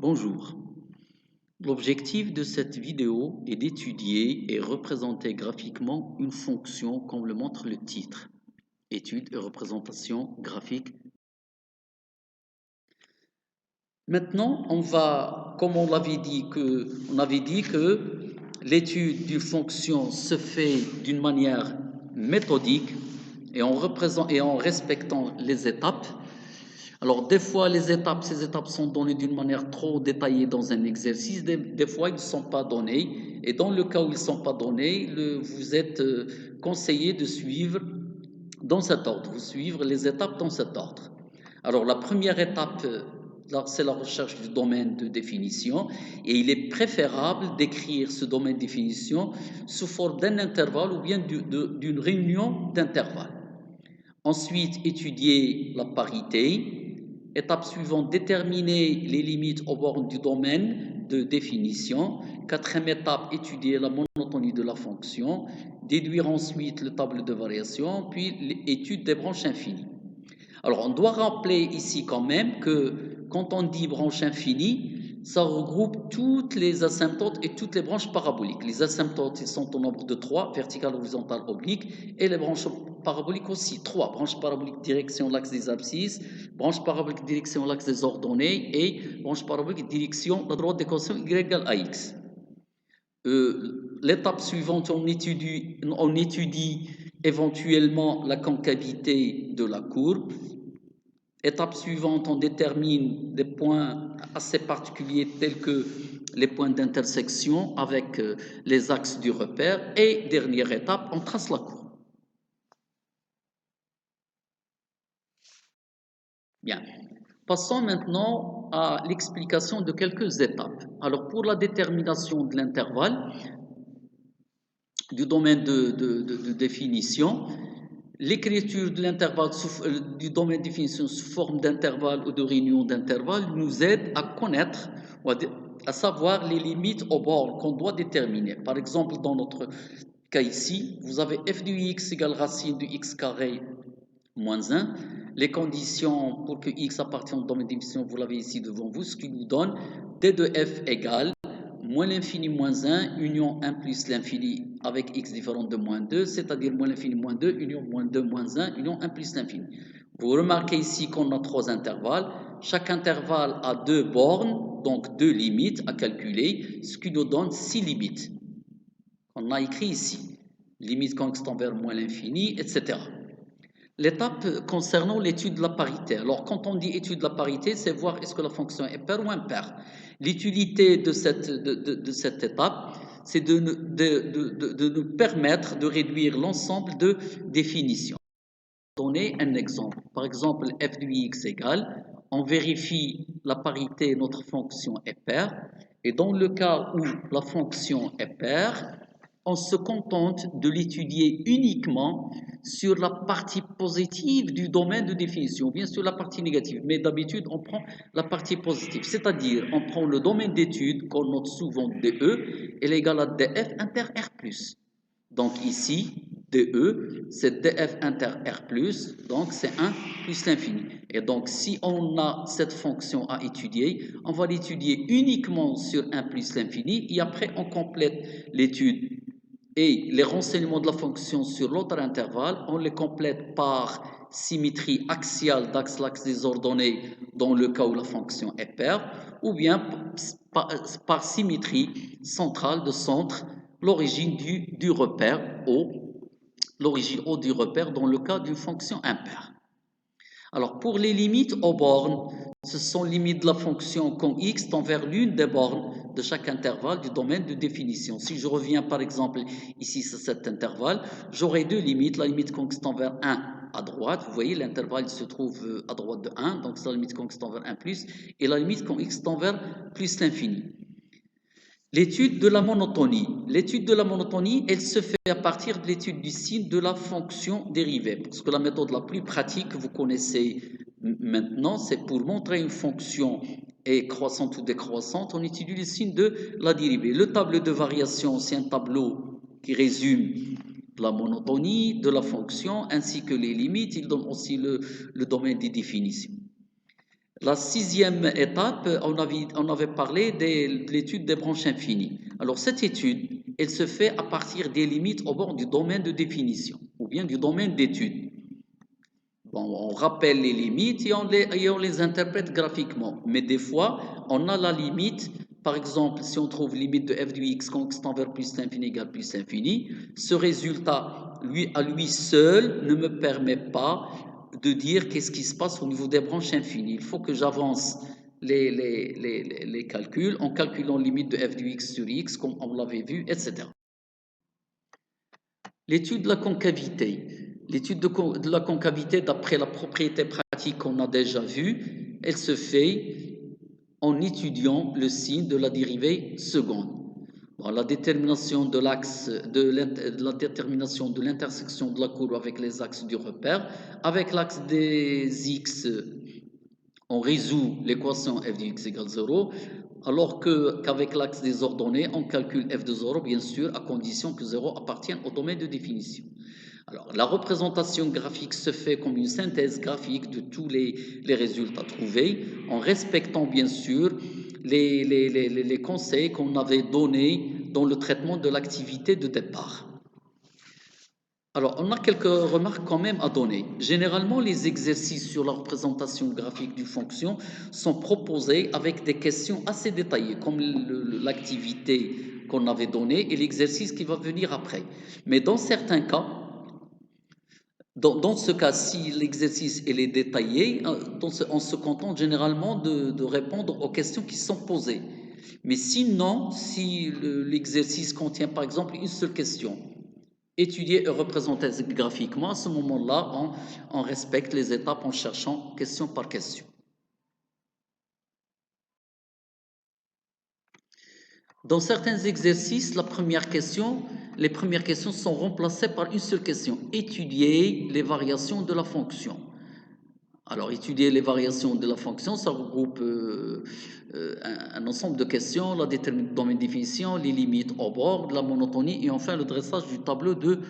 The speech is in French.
Bonjour. L'objectif de cette vidéo est d'étudier et représenter graphiquement une fonction comme le montre le titre. Étude et représentation graphique. Maintenant, comme on avait dit que l'étude d'une fonction se fait d'une manière méthodique et en respectant les étapes. Alors, des fois, ces étapes sont données d'une manière trop détaillée dans un exercice, des fois, ils ne sont pas donnés. Et dans le cas où ils ne sont pas donnés, vous êtes conseillé de suivre dans cet ordre, vous suivre les étapes dans cet ordre. Alors, la première étape, c'est la recherche du domaine de définition, et il est préférable d'écrire ce domaine de définition sous forme d'un intervalle ou bien d'une réunion d'intervalles. Ensuite, étudier la parité. Étape suivante, déterminer les limites aux bornes du domaine de définition. Quatrième étape, étudier la monotonie de la fonction. Déduire ensuite le tableau de variation, puis l'étude des branches infinies. Alors, on doit rappeler ici quand même que quand on dit branche infinie, ça regroupe toutes les asymptotes et toutes les branches paraboliques. Les asymptotes, ils sont au nombre de 3, verticale, horizontale, oblique, et les branches paraboliques aussi, 3. Branche parabolique direction l'axe des abscisses, branche parabolique direction l'axe des ordonnées, et branche parabolique direction la droite d'équation y égale à x. L'étape suivante, on étudie éventuellement la concavité de la courbe. Étape suivante, on détermine des points assez particuliers tels que les points d'intersection avec les axes du repère. Et dernière étape, on trace la courbe. Bien. Passons maintenant à l'explication de quelques étapes. Alors, pour la détermination de l'intervalle, du domaine de définition, l'écriture de l'intervalle du domaine de définition sous forme d'intervalle ou de réunion d'intervalle nous aide à connaître, à savoir les limites aux bornes qu'on doit déterminer. Par exemple, dans notre cas ici, vous avez f de x égale racine de x carré moins 1. Les conditions pour que x appartienne au domaine de définition, vous l'avez ici devant vous, ce qui nous donne d de f égale moins l'infini moins 1, union 1 plus l'infini avec x différent de moins 2, c'est-à-dire moins l'infini moins 2, union moins 2 moins 1, union 1 plus l'infini. Vous remarquez ici qu'on a 3 intervalles. Chaque intervalle a 2 bornes, donc 2 limites à calculer, ce qui nous donne 6 limites. On a écrit ici. Limite constante vers moins l'infini, etc. L'étape concernant l'étude de la parité. Alors, quand on dit étude de la parité, c'est voir est-ce que la fonction est paire ou impaire. L'utilité de cette étape, c'est de nous permettre de réduire l'ensemble de définitions. Donner un exemple. Par exemple, f de x égale, on vérifie la parité, notre fonction est paire, et dans le cas où la fonction est paire, on se contente de l'étudier uniquement sur la partie positive du domaine de définition, bien sûr la partie négative, mais d'habitude on prend la partie positive, c'est-à-dire on prend le domaine d'étude qu'on note souvent DE, est égal à DF inter R+. Donc ici, DE, c'est DF inter R+, donc c'est 1 plus l'infini. Et donc si on a cette fonction à étudier, on va l'étudier uniquement sur 1 plus l'infini, et après on complète l'étude et les renseignements de la fonction sur l'autre intervalle, on les complète par symétrie axiale d'axe des ordonnées dans le cas où la fonction est paire, ou bien par symétrie centrale de centre, l'origine du repère O, l'origine O du repère dans le cas d'une fonction impaire. Alors, pour les limites aux bornes, ce sont les limites de la fonction quand x tend vers l'une des bornes de chaque intervalle du domaine de définition. Si je reviens par exemple ici sur cet intervalle, j'aurai deux limites. La limite quand x tend vers 1 à droite, vous voyez l'intervalle se trouve à droite de 1, donc c'est la limite quand x tend vers 1 plus, et la limite quand x tend vers plus l'infini. L'étude de la monotonie. L'étude de la monotonie, elle se fait à partir de l'étude du signe de la fonction dérivée. Parce que la méthode la plus pratique que vous connaissez maintenant, c'est pour montrer une fonction est croissante ou décroissante, on étudie le signe de la dérivée. Le tableau de variation, c'est un tableau qui résume la monotonie de la fonction ainsi que les limites. Il donne aussi le domaine des définitions. La sixième étape, on avait parlé de l'étude des branches infinies. Alors cette étude, elle se fait à partir des limites au bord du domaine de définition ou bien du domaine d'étude. Bon, on rappelle les limites et on les interprète graphiquement. Mais des fois, on a la limite. Par exemple, si on trouve limite de f de x constant vers plus l'infini égale plus l'infini, ce résultat, à lui seul, ne me permet pas de dire qu'est-ce qui se passe au niveau des branches infinies. Il faut que j'avance les calculs en calculant limite de f de x sur x, comme on l'avait vu, etc. L'étude de la concavité. L'étude de la concavité, d'après la propriété pratique qu'on a déjà vue, elle se fait en étudiant le signe de la dérivée seconde. Bon, la détermination de l'axe la détermination de l'intersection de la courbe avec les axes du repère, avec l'axe des x, on résout l'équation f de x égale 0, alors qu'avec l'axe des ordonnées, on calcule f de 0, bien sûr, à condition que 0 appartienne au domaine de définition. Alors, la représentation graphique se fait comme une synthèse graphique de tous les résultats trouvés, en respectant bien sûr les conseils qu'on avait donnés dans le traitement de l'activité de départ. Alors, on a quelques remarques quand même à donner. Généralement, les exercices sur la représentation graphique d'une fonction sont proposés avec des questions assez détaillées, comme l'activité qu'on avait donnée et l'exercice qui va venir après. Mais dans certains cas, dans ce cas, si l'exercice est détaillé, on se contente généralement de répondre aux questions qui sont posées. Mais sinon, si l'exercice contient par exemple une seule question, étudier et représenter graphiquement, à ce moment-là, on respecte les étapes en cherchant question par question. Dans certains exercices, les premières questions sont remplacées par une seule question. Étudier les variations de la fonction. Alors, étudier les variations de la fonction, ça regroupe un ensemble de questions, la domaine de définition, les limites au bord, la monotonie et enfin le dressage du tableau de